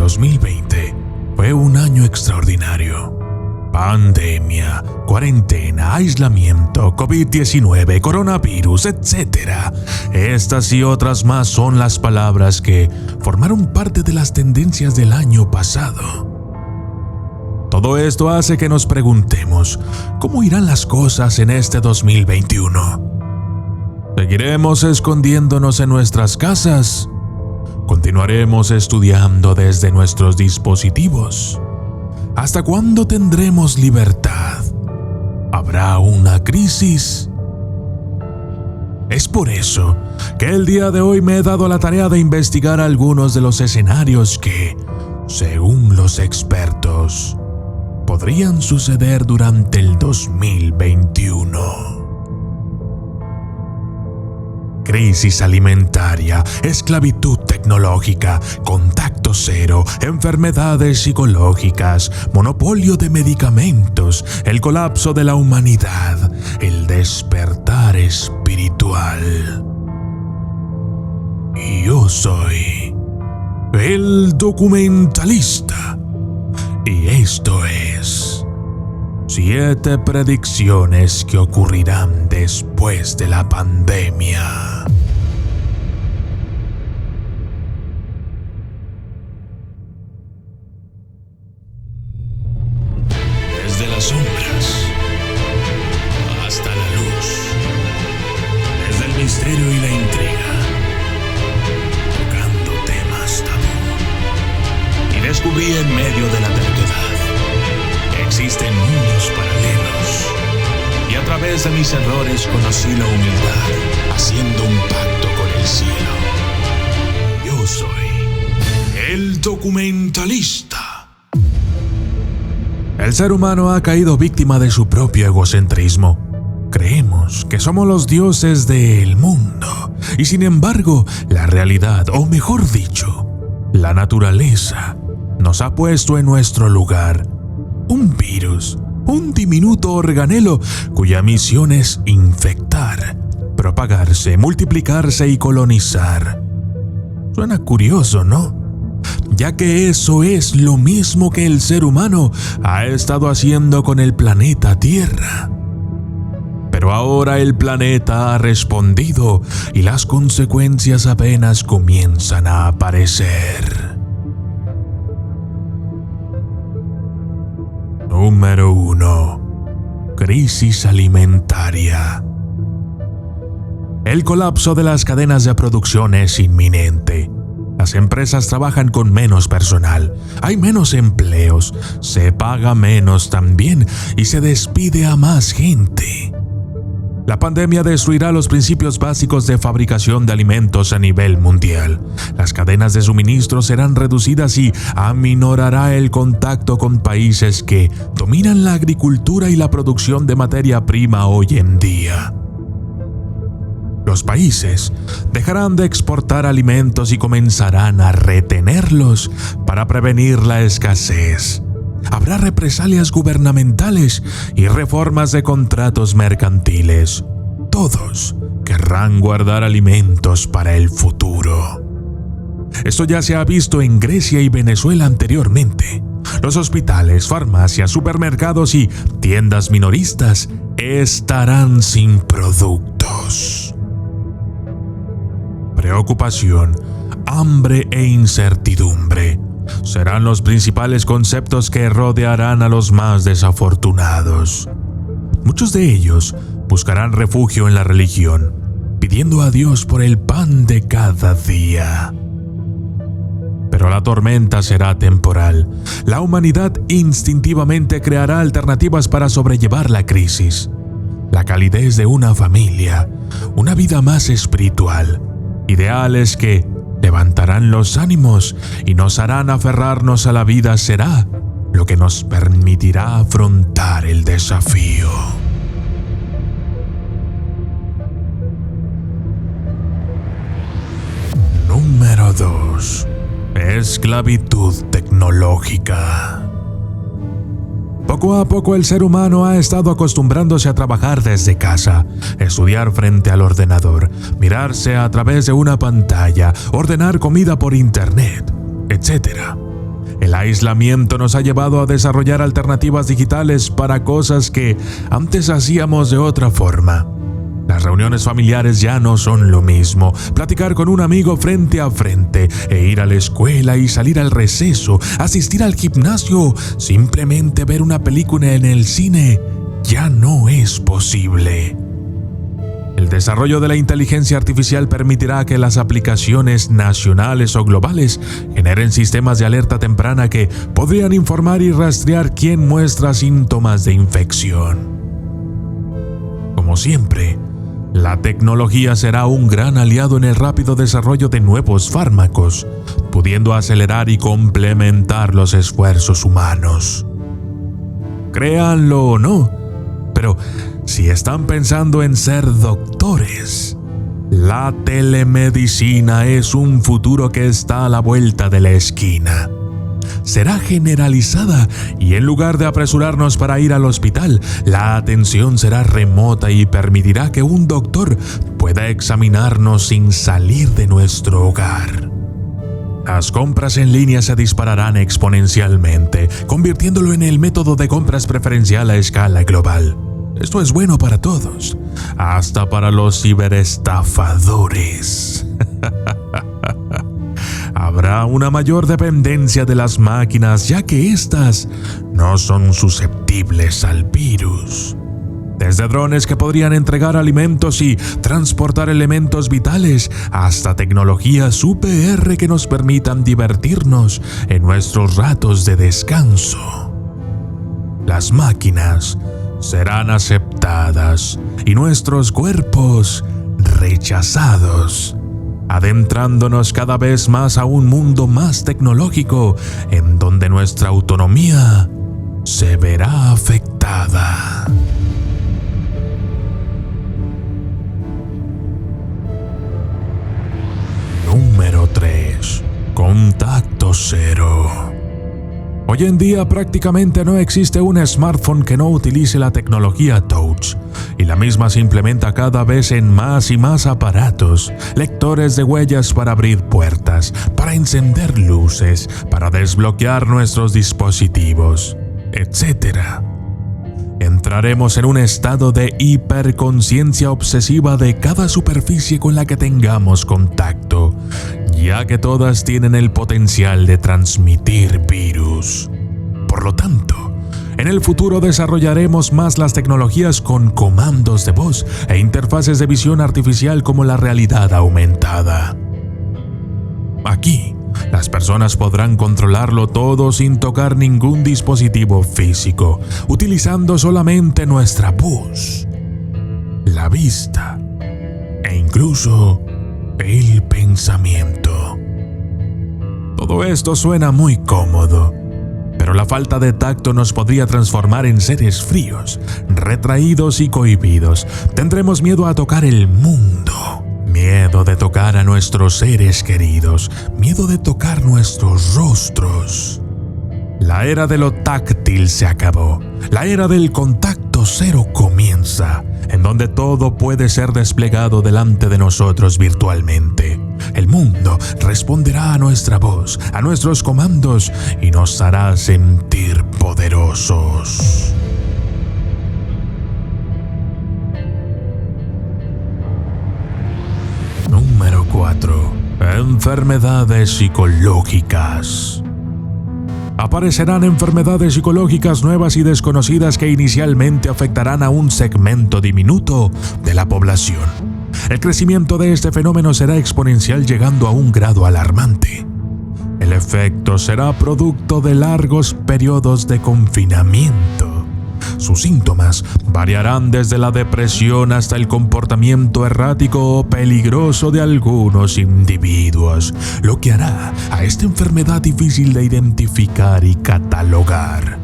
2020 fue un año extraordinario. Pandemia, cuarentena, aislamiento, COVID-19, coronavirus, etc. Estas y otras más son las palabras que formaron parte de las tendencias del año pasado. Todo esto hace que nos preguntemos, ¿cómo irán las cosas en este 2021? ¿Seguiremos escondiéndonos en nuestras casas? ¿Continuaremos estudiando desde nuestros dispositivos? ¿Hasta cuándo tendremos libertad? ¿Habrá una crisis? Es por eso que el día de hoy me he dado la tarea de investigar algunos de los escenarios que, según los expertos, podrían suceder durante el 2021. Crisis alimentaria, esclavitud tecnológica, contacto cero, enfermedades psicológicas, monopolio de medicamentos, el colapso de la humanidad, el despertar espiritual. Y yo soy el documentalista. Y esto es 7 predicciones que ocurrirán después de la pandemia. Desde las sombras hasta la luz, desde el misterio y la intriga, tocando temas tabú. Y descubrí en medio de la terquedad que existen mundos paralelos. Y a través de mis errores conocí la humildad, haciendo un pacto con el cielo. Yo soy el documentalista. El ser humano ha caído víctima de su propio egocentrismo. Creemos que somos los dioses del mundo y sin embargo, la realidad, o mejor dicho, la naturaleza, nos ha puesto en nuestro lugar un virus, un diminuto organelo cuya misión es infectar, propagarse, multiplicarse y colonizar. Suena curioso, ¿no? Ya que eso es lo mismo que el ser humano ha estado haciendo con el planeta Tierra. Pero ahora el planeta ha respondido y las consecuencias apenas comienzan a aparecer. Número 1. Crisis alimentaria. El colapso de las cadenas de producción es inminente. Las empresas trabajan con menos personal, hay menos empleos, se paga menos también y se despide a más gente. La pandemia destruirá los principios básicos de fabricación de alimentos a nivel mundial. Las cadenas de suministro serán reducidas y aminorará el contacto con países que dominan la agricultura y la producción de materia prima hoy en día. Los países dejarán de exportar alimentos y comenzarán a retenerlos para prevenir la escasez. Habrá represalias gubernamentales y reformas de contratos mercantiles. Todos querrán guardar alimentos para el futuro. Esto ya se ha visto en Grecia y Venezuela anteriormente. Los hospitales, farmacias, supermercados y tiendas minoristas estarán sin productos. Preocupación, hambre e incertidumbre serán los principales conceptos que rodearán a los más desafortunados. Muchos de ellos buscarán refugio en la religión, pidiendo a Dios por el pan de cada día. Pero la tormenta será temporal. La humanidad instintivamente creará alternativas para sobrellevar la crisis. La calidez de una familia, una vida más espiritual, ideales que levantarán los ánimos y nos harán aferrarnos a la vida será lo que nos permitirá afrontar el desafío. Número 2. Esclavitud tecnológica. Poco a poco el ser humano ha estado acostumbrándose a trabajar desde casa, estudiar frente al ordenador, mirarse a través de una pantalla, ordenar comida por internet, etc. El aislamiento nos ha llevado a desarrollar alternativas digitales para cosas que antes hacíamos de otra forma. Las reuniones familiares ya no son lo mismo. Platicar con un amigo frente a frente, e ir a la escuela y salir al receso, asistir al gimnasio, simplemente ver una película en el cine, ya no es posible. El desarrollo de la inteligencia artificial permitirá que las aplicaciones nacionales o globales generen sistemas de alerta temprana que podrían informar y rastrear quién muestra síntomas de infección. Como siempre, la tecnología será un gran aliado en el rápido desarrollo de nuevos fármacos, pudiendo acelerar y complementar los esfuerzos humanos. Créanlo o no, pero si están pensando en ser doctores, la telemedicina es un futuro que está a la vuelta de la esquina. Será generalizada y en lugar de apresurarnos para ir al hospital, la atención será remota y permitirá que un doctor pueda examinarnos sin salir de nuestro hogar. Las compras en línea se dispararán exponencialmente, convirtiéndolo en el método de compras preferencial a escala global. Esto es bueno para todos, hasta para los ciberestafadores. Habrá una mayor dependencia de las máquinas, ya que éstas no son susceptibles al virus. Desde drones que podrían entregar alimentos y transportar elementos vitales, hasta tecnologías UPR que nos permitan divertirnos en nuestros ratos de descanso. Las máquinas serán aceptadas y nuestros cuerpos rechazados, adentrándonos cada vez más a un mundo más tecnológico en donde nuestra autonomía se verá afectada. Número 3. Contacto cero. Hoy en día prácticamente no existe un smartphone que no utilice la tecnología Touch, y la misma se implementa cada vez en más y más aparatos, lectores de huellas para abrir puertas, para encender luces, para desbloquear nuestros dispositivos, etc. Entraremos en un estado de hiperconciencia obsesiva de cada superficie con la que tengamos contacto, ya que todas tienen el potencial de transmitir virus. Por lo tanto, en el futuro desarrollaremos más las tecnologías con comandos de voz e interfaces de visión artificial como la realidad aumentada. Aquí, las personas podrán controlarlo todo sin tocar ningún dispositivo físico, utilizando solamente nuestra voz, la vista e incluso el pensamiento. Todo esto suena muy cómodo, pero la falta de tacto nos podría transformar en seres fríos, retraídos y cohibidos. Tendremos miedo a tocar el mundo, miedo de tocar a nuestros seres queridos, miedo de tocar nuestros rostros. La era de lo táctil se acabó. La era del contacto cero comienza, en donde todo puede ser desplegado delante de nosotros virtualmente. El mundo responderá a nuestra voz, a nuestros comandos, y nos hará sentir poderosos. Número 4. Enfermedades psicológicas. Aparecerán enfermedades psicológicas nuevas y desconocidas que inicialmente afectarán a un segmento diminuto de la población. El crecimiento de este fenómeno será exponencial, llegando a un grado alarmante. El efecto será producto de largos periodos de confinamiento. Sus síntomas variarán desde la depresión hasta el comportamiento errático o peligroso de algunos individuos, lo que hará a esta enfermedad difícil de identificar y catalogar.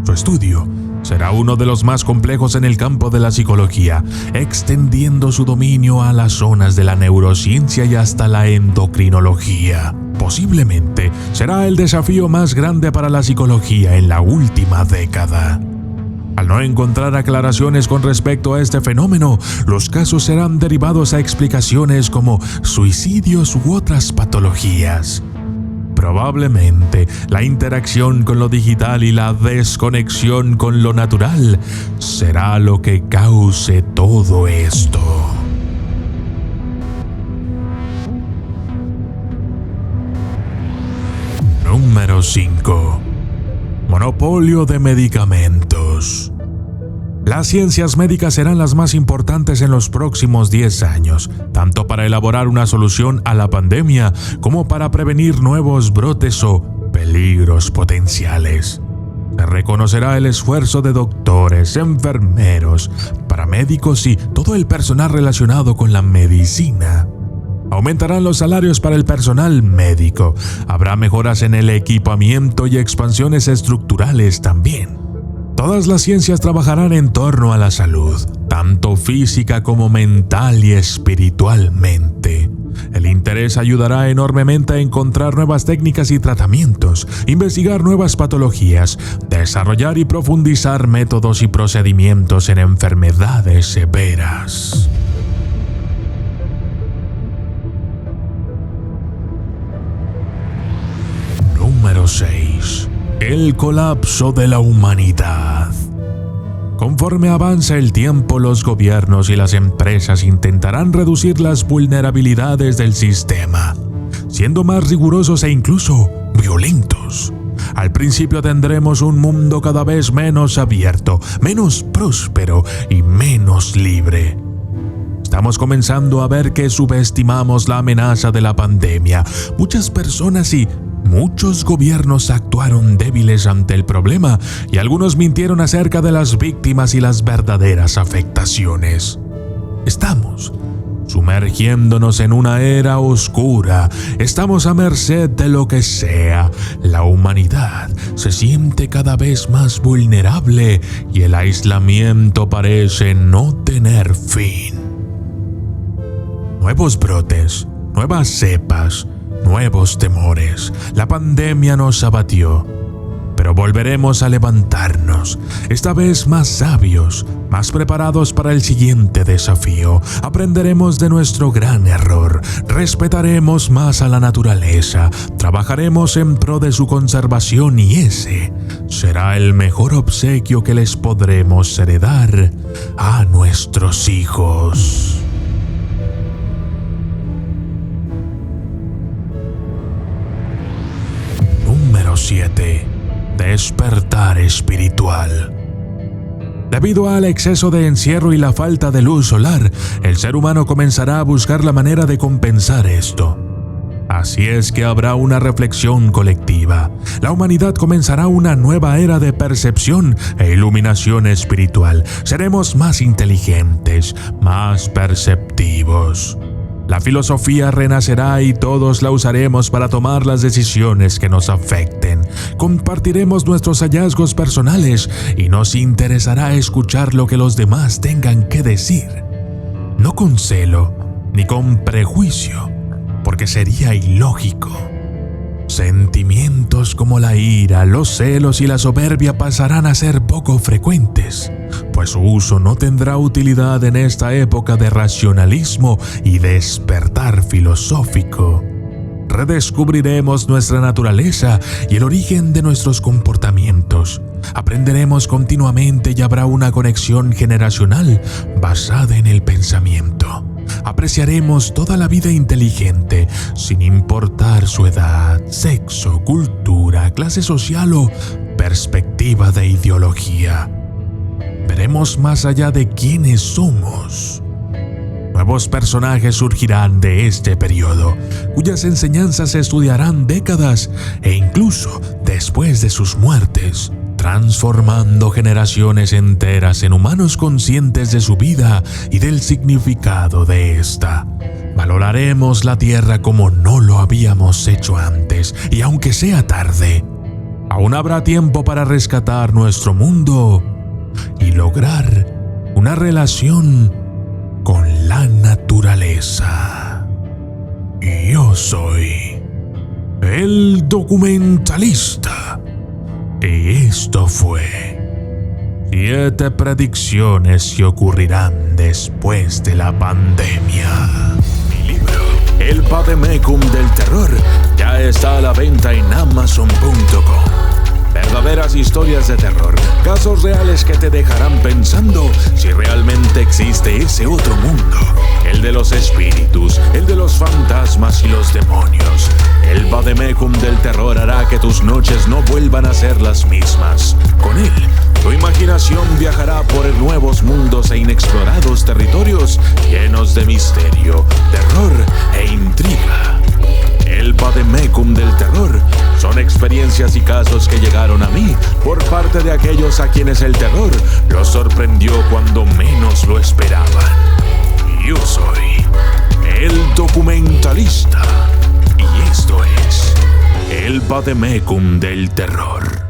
Su estudio será uno de los más complejos en el campo de la psicología, extendiendo su dominio a las zonas de la neurociencia y hasta la endocrinología. Posiblemente será el desafío más grande para la psicología en la última década. Al no encontrar aclaraciones con respecto a este fenómeno, los casos serán derivados a explicaciones como suicidios u otras patologías. Probablemente la interacción con lo digital y la desconexión con lo natural será lo que cause todo esto. Número 5. Monopolio de medicamentos. Las ciencias médicas serán las más importantes en los próximos 10 años, tanto para elaborar una solución a la pandemia como para prevenir nuevos brotes o peligros potenciales. Se reconocerá el esfuerzo de doctores, enfermeros, paramédicos y todo el personal relacionado con la medicina. Aumentarán los salarios para el personal médico, habrá mejoras en el equipamiento y expansiones estructurales también. Todas las ciencias trabajarán en torno a la salud, tanto física como mental y espiritualmente. El interés ayudará enormemente a encontrar nuevas técnicas y tratamientos, investigar nuevas patologías, desarrollar y profundizar métodos y procedimientos en enfermedades severas. Número 6. El colapso de la humanidad. Conforme avanza el tiempo, los gobiernos y las empresas intentarán reducir las vulnerabilidades del sistema, siendo más rigurosos e incluso violentos. Al principio tendremos un mundo cada vez menos abierto, menos próspero y menos libre. Estamos comenzando a ver que subestimamos la amenaza de la pandemia. Muchas personas y muchos gobiernos actuaron débiles ante el problema y algunos mintieron acerca de las víctimas y las verdaderas afectaciones. Estamos sumergiéndonos en una era oscura. Estamos a merced de lo que sea. La humanidad se siente cada vez más vulnerable y el aislamiento parece no tener fin. Nuevos brotes, nuevas cepas, nuevos temores. La pandemia nos abatió, pero volveremos a levantarnos, esta vez más sabios, más preparados para el siguiente desafío. Aprenderemos de nuestro gran error, respetaremos más a la naturaleza, trabajaremos en pro de su conservación y ese será el mejor obsequio que les podremos heredar a nuestros hijos. Número 7. Despertar espiritual. Debido al exceso de encierro y la falta de luz solar, el ser humano comenzará a buscar la manera de compensar esto. Así es que habrá una reflexión colectiva. La humanidad comenzará una nueva era de percepción e iluminación espiritual. Seremos más inteligentes, más perceptivos. La filosofía renacerá y todos la usaremos para tomar las decisiones que nos afecten. Compartiremos nuestros hallazgos personales y nos interesará escuchar lo que los demás tengan que decir. No con celo ni con prejuicio, porque sería ilógico. Sentimientos como la ira, los celos y la soberbia pasarán a ser poco frecuentes, pues su uso no tendrá utilidad en esta época de racionalismo y despertar filosófico. Redescubriremos nuestra naturaleza y el origen de nuestros comportamientos. Aprenderemos continuamente y habrá una conexión generacional basada en el pensamiento. Apreciaremos toda la vida inteligente, sin importar su edad, sexo, cultura, clase social o perspectiva de ideología. Veremos más allá de quiénes somos. Nuevos personajes surgirán de este periodo, cuyas enseñanzas se estudiarán décadas e incluso después de sus muertes, transformando generaciones enteras en humanos conscientes de su vida y del significado de esta. Valoraremos la tierra como no lo habíamos hecho antes, y aunque sea tarde, aún habrá tiempo para rescatar nuestro mundo y lograr una relación con la naturaleza. Yo soy el documentalista. Y esto fue 7 predicciones que ocurrirán después de la pandemia. Mi libro, El Vademecum del Terror, ya está está a la venta en Amazon.com. Verdaderas historias de terror, casos reales que te dejarán pensando si realmente existe ese otro mundo, el de los espíritus, el de los fantasmas y los demonios. El vademecum del terror hará que tus noches no vuelvan a ser las mismas. Con él, tu imaginación viajará por nuevos mundos e inexplorados territorios llenos de misterio, terror e intriga. El vademecum del terror son experiencias y casos que llegaron a mí por parte de aquellos a quienes el terror los sorprendió cuando menos lo esperaban. Yo soy el documentalista y esto es el vademecum del terror.